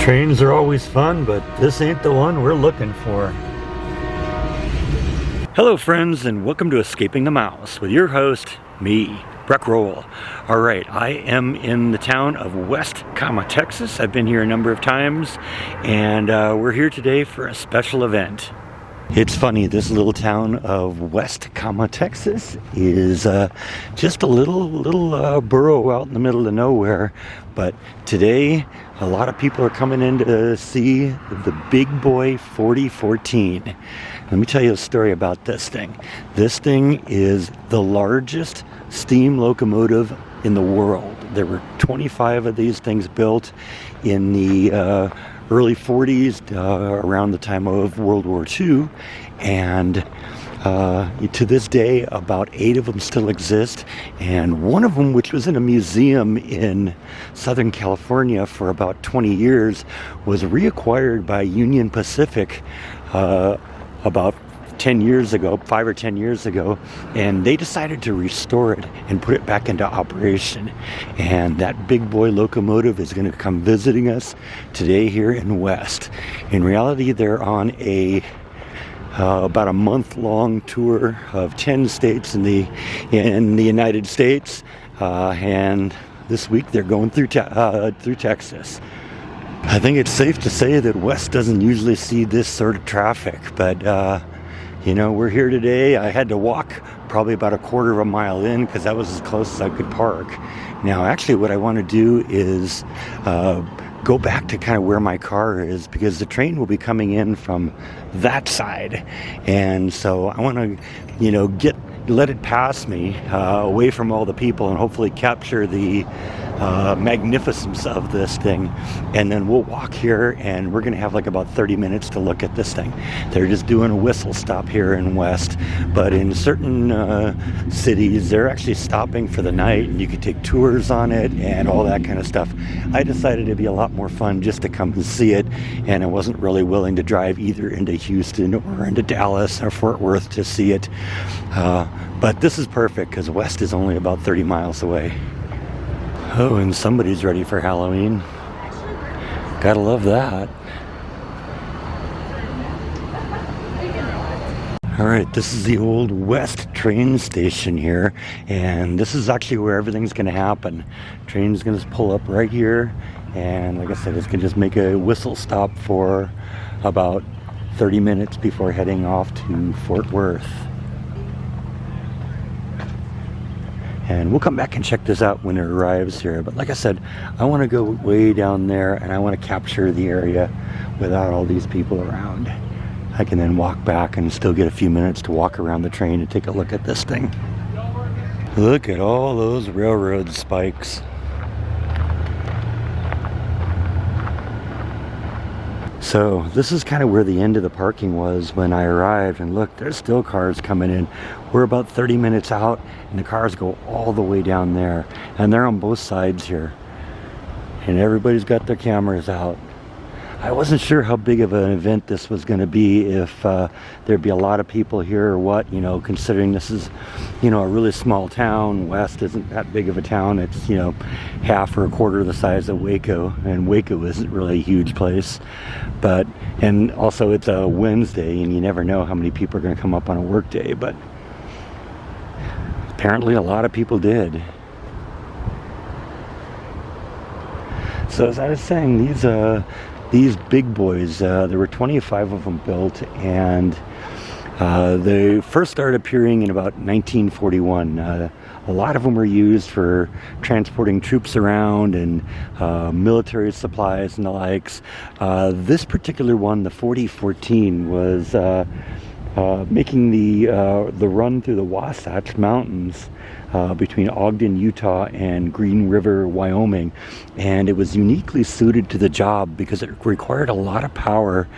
Trains are always fun, but this ain't the one we're looking for. Hello friends, and welcome to Escaping the Mouse with your host, me, Breck Roll. Alright, I am in the town of West, Texas. I've been here a number of times, and we're here today for a special event. It's funny, this little town of West, Texas is just a little borough out in the middle of nowhere. But today, a lot of people are coming in to see the Big Boy 4014. Let me tell you a story about this thing. This thing is the largest steam locomotive in the world. There were 25 of these things built in the early 40s, around the time of World War II, and to this day about 8 of them still exist, and one of them, which was in a museum in Southern California for about 20 years, was reacquired by Union Pacific about 10 years ago, 5 or 10 years ago, and they decided to restore it and put it back into operation. And that Big Boy locomotive is going to come visiting us today here in West. In reality, they're on about a month-long tour of 10 states in the United States, and this week they're going through Texas. I think it's safe to say that West doesn't usually see this sort of traffic, but you know, we're here today. I had to walk probably about a quarter of a mile in because that was as close as I could park. Now, actually, what I want to do is go back to kind of where my car is, because the train will be coming in from that side. And so I want to, you know, let it pass me away from all the people and hopefully capture the magnificence of this thing. And then we'll walk here, and we're going to have like about 30 minutes to look at this thing. They're just doing a whistle stop here in West, but in certain cities they're actually stopping for the night, and you can take tours on it and all that kind of stuff. I decided it'd be a lot more fun just to come and see it, and I wasn't really willing to drive either into Houston or into Dallas or Fort Worth to see it. But this is perfect because West is only about 30 miles away. Oh, and somebody's ready for Halloween. Gotta love that. Alright, this is the old West train station here, and this is actually where everything's going to happen. Train's going to pull up right here, and like I said, it's going to just make a whistle stop for about 30 minutes before heading off to Fort Worth. And we'll come back and check this out when it arrives here. But like I said, I want to go way down there, and I want to capture the area without all these people around. I can then walk back and still get a few minutes to walk around the train and take a look at this thing. Look at all those railroad spikes. So this is kind of where the end of the parking was when I arrived, and look, there's still cars coming in. We're about 30 minutes out, and the cars go all the way down there, and they're on both sides here, and everybody's got their cameras out. I wasn't sure how big of an event this was going to be, if there'd be a lot of people here or what, you know, considering this is, you know, a really small town. West isn't that big of a town. It's, you know, half or a quarter the size of Waco, and Waco isn't really a huge place. But, and also it's a Wednesday, and you never know how many people are going to come up on a work day, but apparently a lot of people did. So as I was saying, these big boys, there were 25 of them built, and they first started appearing in about 1941. A lot of them were used for transporting troops around and military supplies and the likes. This particular one, the 4014, was making the run through the Wasatch Mountains between Ogden, Utah and Green River, Wyoming, and it was uniquely suited to the job because it required a lot of power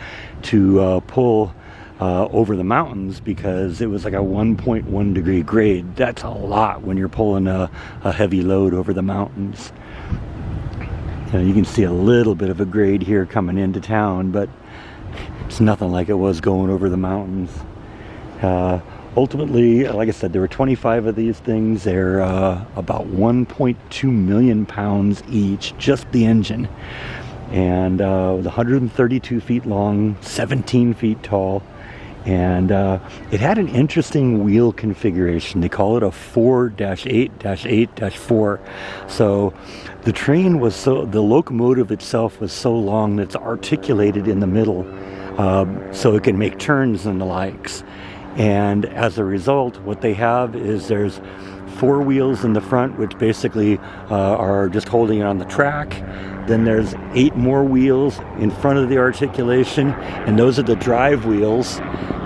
to pull over the mountains, because it was like a 1.1 degree grade. That's a lot when you're pulling a heavy load over the mountains. You know, you can see a little bit of a grade here coming into town, but it's nothing like it was going over the mountains. Ultimately, like I said, there were 25 of these things. They're about 1.2 million pounds each, just the engine. and it was 132 feet long, 17 feet tall, and it had an interesting wheel configuration. They call it a 4-8-8-4. So the train was the locomotive itself was so long that it's articulated in the middle, so it can make turns and the likes. And as a result, what they have is there's 4 wheels in the front, which basically are just holding it on the track. Then there's 8 more wheels in front of the articulation, and those are the drive wheels.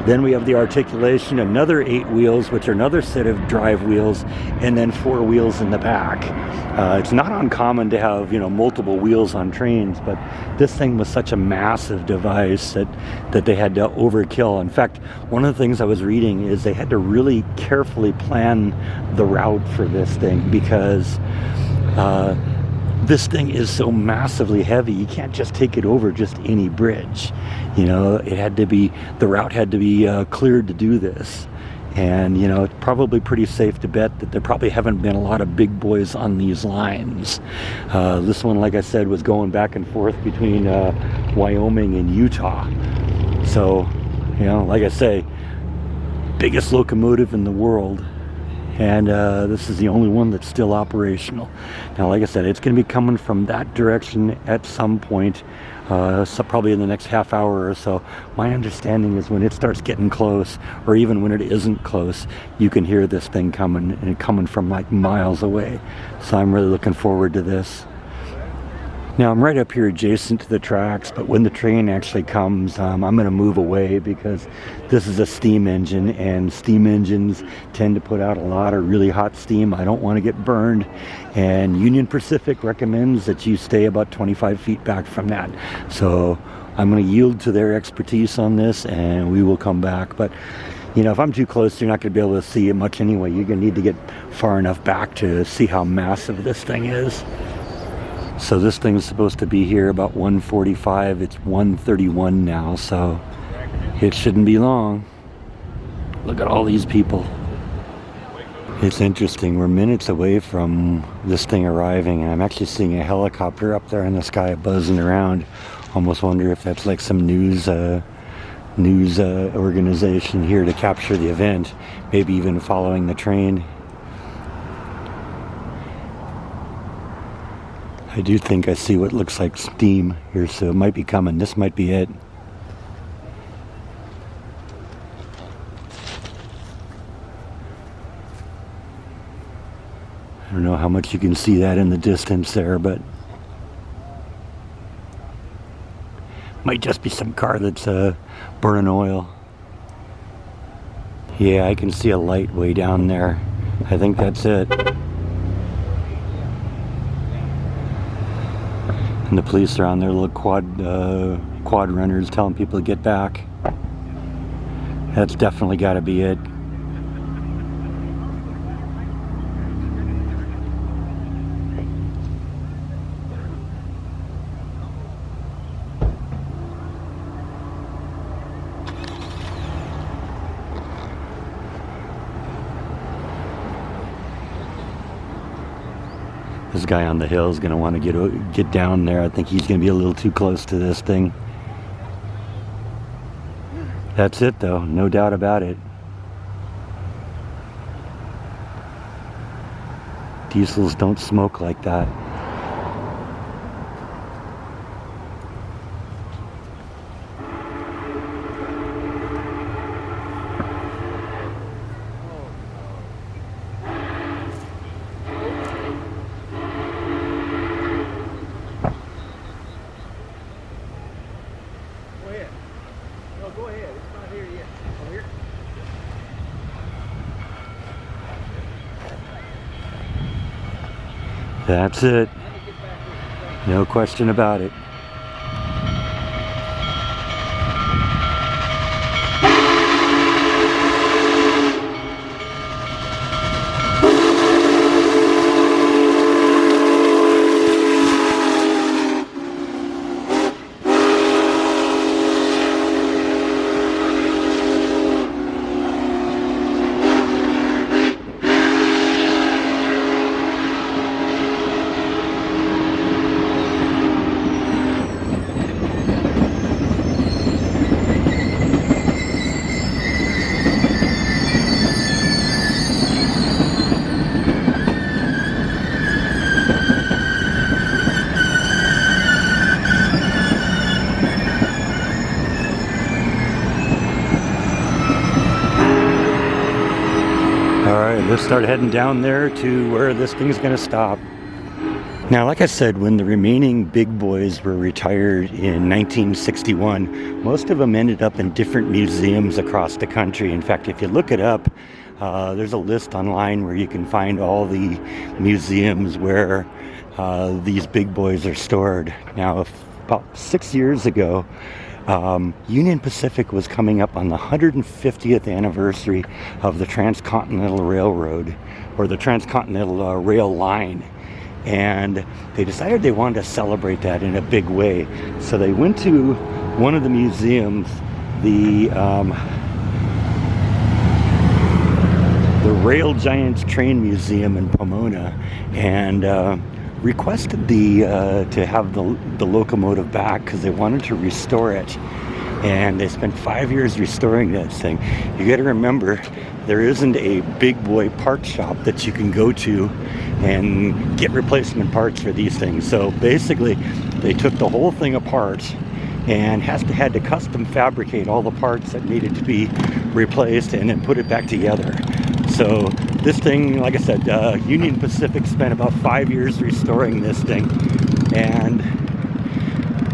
Then we have the articulation, another 8 wheels, which are another set of drive wheels, and then 4 wheels in the back. It's not uncommon to have, multiple wheels on trains, but this thing was such a massive device that they had to overkill. In fact, one of the things I was reading is they had to really carefully plan the route for this thing, because this thing is so massively heavy. You can't just take it over just any bridge. The route had to be cleared to do this. And, it's probably pretty safe to bet that there probably haven't been a lot of big boys on these lines. This one, like I said, was going back and forth between Wyoming and Utah. So, like I say, biggest locomotive in the world. And this is the only one that's still operational. Now, like I said, it's going to be coming from that direction at some point, so probably in the next half hour or so. My understanding is when it starts getting close, or even when it isn't close, you can hear this thing coming, and coming from like miles away. So I'm really looking forward to this. Now, I'm right up here adjacent to the tracks, but when the train actually comes, I'm going to move away, because this is a steam engine, and steam engines tend to put out a lot of really hot steam. I don't want to get burned, and Union Pacific recommends that you stay about 25 feet back from that. So I'm going to yield to their expertise on this, and we will come back. But if I'm too close, you're not going to be able to see it much anyway. You're going to need to get far enough back to see how massive this thing is. So this thing's supposed to be here about 1:45. It's 1:31 now, so it shouldn't be long. Look at all these people. It's interesting. We're minutes away from this thing arriving, and I'm actually seeing a helicopter up there in the sky buzzing around. Almost wonder if that's like some news organization here to capture the event, maybe even following the train. I do think I see what looks like steam here, so it might be coming. This might be it. I don't know how much you can see that in the distance there, but might just be some car that's burning oil. Yeah, I can see a light way down there. I think that's it. And the police are on their little quad runners telling people to get back. That's definitely got to be it. This guy on the hill is going to want to get down there. I think he's going to be a little too close to this thing. That's it, though. No doubt about it. Diesels don't smoke like that. Go ahead. It's not here yet. Oh, here? That's it. No question about it. All right, let's start heading down there to where this thing's gonna stop. Now, like I said, when the remaining big boys were retired in 1961, most of them ended up in different museums across the country. In fact, if you look it up, there's a list online where you can find all the museums where these big boys are stored. Now, about 6 years ago, Union Pacific was coming up on the 150th anniversary of the Transcontinental Railroad, or the Transcontinental Rail Line. And they decided they wanted to celebrate that in a big way. So they went to one of the museums, the Rail Giants Train Museum in Pomona, and requested to have the locomotive back because they wanted to restore it. And they spent 5 years restoring that thing. You got to remember, there isn't a big boy part shop that you can go to and get replacement parts for these things. So basically, they took the whole thing apart and had to custom fabricate all the parts that needed to be replaced and then put it back together. So this thing, like I said, Union Pacific spent about 5 years restoring this thing, and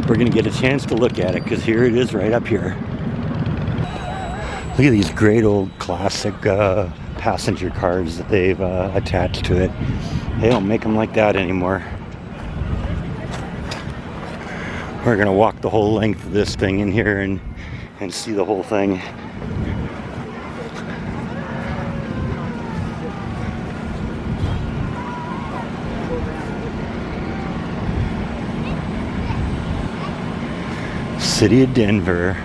we're going to get a chance to look at it because here it is right up here. Look at these great old classic passenger cars that they've attached to it. They don't make them like that anymore. We're going to walk the whole length of this thing in here and see the whole thing. City of Denver.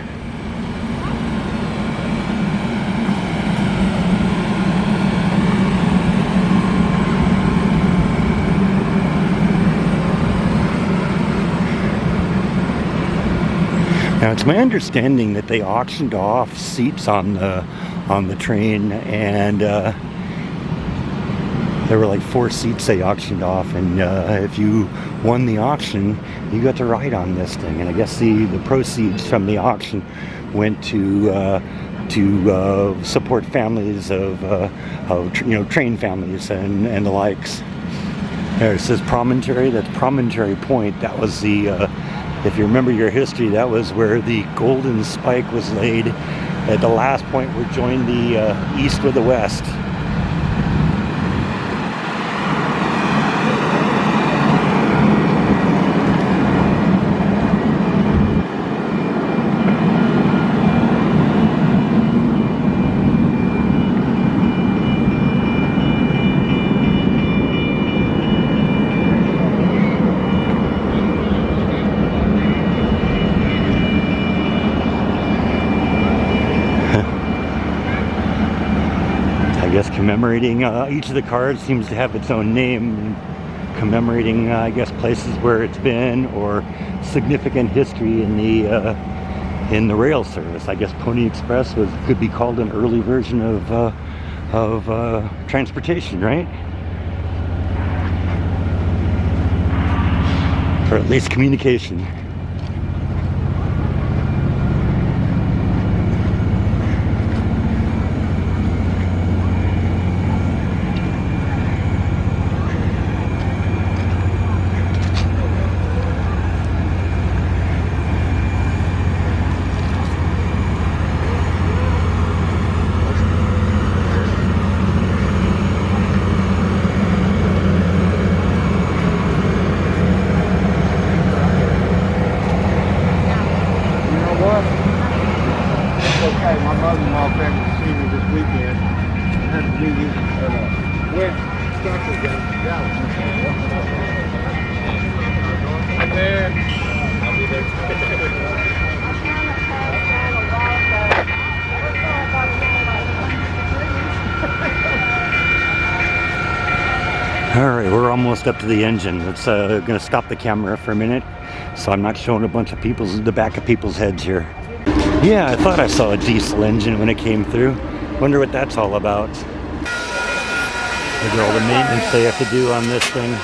Now, it's my understanding that they auctioned off seats on the train, and there were like 4 seats they auctioned off, and if you won the auction, you got to ride on this thing. And I guess the proceeds from the auction went to support families of train families and the likes. There it says Promontory. That's Promontory Point. That was the if you remember your history, that was where the Golden Spike was laid at the last point where it joined the east with the west. Commemorating each of the cars seems to have its own name, commemorating I guess places where it's been or significant history in the rail service. I guess Pony Express could be called an early version of transportation, right? Or at least communication. Alright, we're almost up to the engine. It's going to stop the camera for a minute, so I'm not showing a bunch of the back of people's heads here. Yeah, I thought I saw a diesel engine when it came through. Wonder what that's all about. Look at all the maintenance they have to do on this thing.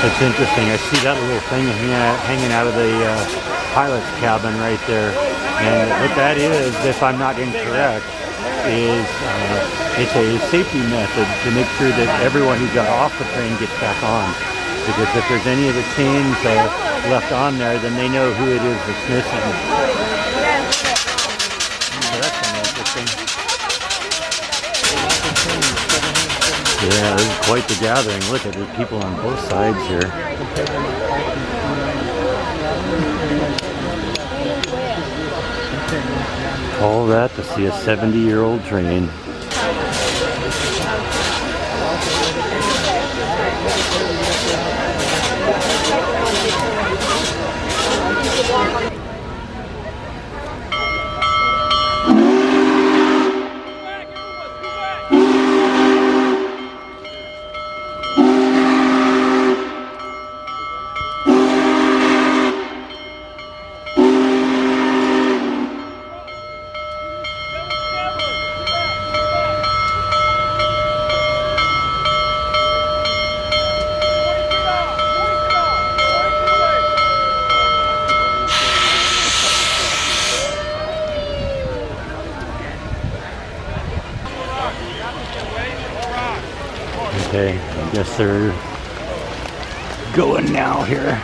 It's interesting. I see that little thing hanging out of the pilot's cabin right there. And what that is, if I'm not incorrect, is it's a safety method to make sure that everyone who got off the plane gets back on. Because if there's any of the chains left on there, then they know who it is that's missing. So that's kind of interesting. Yeah, this is quite the gathering. Look at the people on both sides here. All that to see a 70-year-old train. Okay, I guess they're going now here.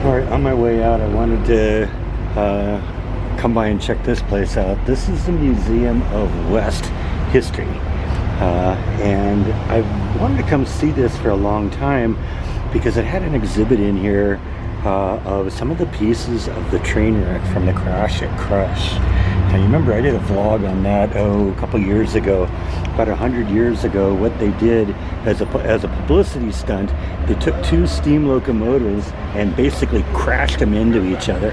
Alright, on my way out I wanted to come by and check this place out. This is the Museum of West History. And I've wanted to come see this for a long time, because it had an exhibit in here of some of the pieces of the train wreck from the crash at Crush. Now you remember I did a vlog on that a couple years ago, about 100 years ago. What they did as a publicity stunt, they took two steam locomotives and basically crashed them into each other.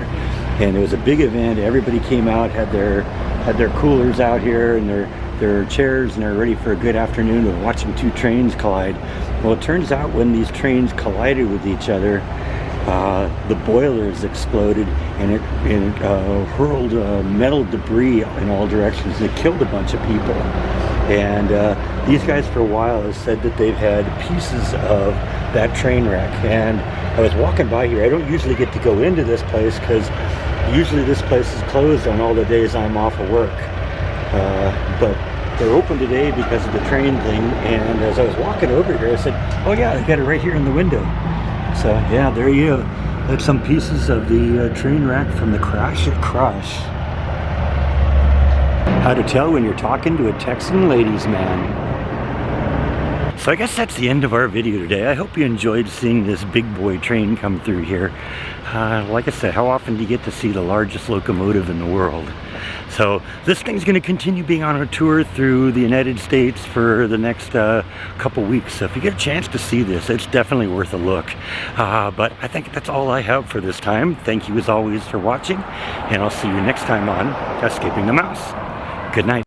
And it was a big event. Everybody came out, had their coolers out here and their chairs, and they're ready for a good afternoon of watching two trains collide. Well, it turns out when these trains collided with each other, the boilers exploded, and it hurled metal debris in all directions, and it killed a bunch of people. And these guys for a while have said that they've had pieces of that train wreck. And I was walking by here. I don't usually get to go into this place because usually this place is closed on all the days I'm off of work. But they're open today because of the train thing. And as I was walking over here, I said, oh yeah, I got it right here in the window. So yeah, there you go. That's some pieces of the train wreck from the crash at Crush. How to tell when you're talking to a Texan ladies man. So I guess that's the end of our video today. I hope you enjoyed seeing this big boy train come through here. Like I said, how often do you get to see the largest locomotive in the world? So this thing's going to continue being on a tour through the United States for the next couple weeks. So if you get a chance to see this, it's definitely worth a look. But I think that's all I have for this time. Thank you as always for watching, and I'll see you next time on Escaping the Mouse. Good night.